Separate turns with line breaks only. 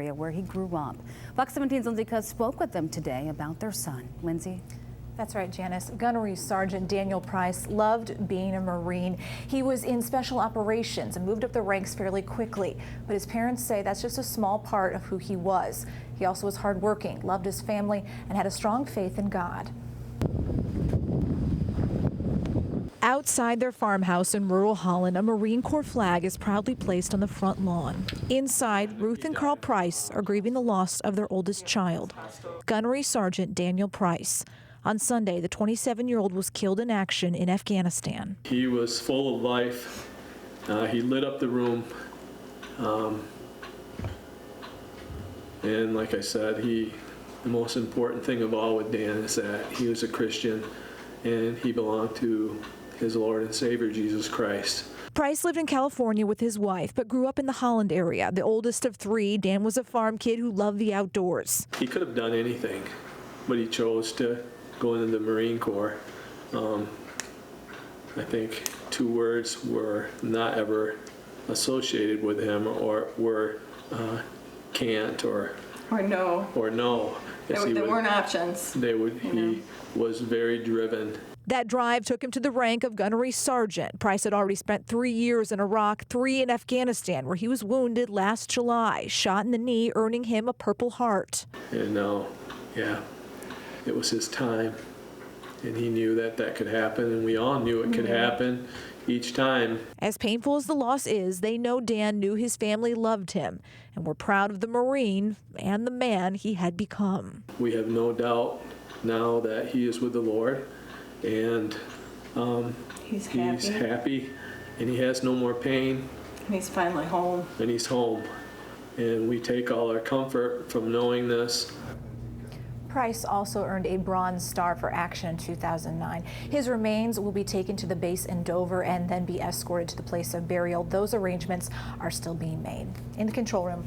where he grew up. Fox 17's Lindsay spoke with them today about their son. Lindsay?
That's right, Janice. Gunnery Sergeant Daniel Price loved being a Marine. He was in special operations and moved up the ranks fairly quickly. But his parents say that's just a small part of who he was. He also was hardworking, loved his family, and had a strong faith in God. Outside their farmhouse in rural Holland, a Marine Corps flag is proudly placed on the front lawn. Inside, Ruth and Carl Price are grieving the loss of their oldest child, Gunnery Sergeant Daniel Price. On Sunday, the 27-year-old was killed in action in Afghanistan.
He was full of life. He lit up the room. And like I said, the most important thing of all with Dan is that he was a Christian and he belonged to his Lord and Savior, Jesus Christ.
Price lived in California with his wife, but grew up in the Holland area. The oldest of three, Dan was a farm kid who loved the outdoors.
He could have done anything, but he chose to go into the Marine Corps. I think two words were not ever associated with him, or were can't or
no.
Or no.
There weren't options.
He was very driven.
That drive took him to the rank of Gunnery Sergeant. Price had already spent 3 years in Iraq, 3 in Afghanistan, where he was wounded last July, shot in the knee, earning him a Purple Heart.
And yeah, it was his time. And he knew that could happen, and we all knew it could happen each time.
As painful as the loss is, they know Dan knew his family loved him and were proud of the Marine and the man he had become.
We have no doubt now that he is with the Lord, and
he's
happy, and he has no more pain.
And he's finally home.
And he's home. And we take all our comfort from knowing this.
Price also earned a Bronze Star for action in 2009. His remains will be taken to the base in Dover and then be escorted to the place of burial. Those arrangements are still being made. In the control room,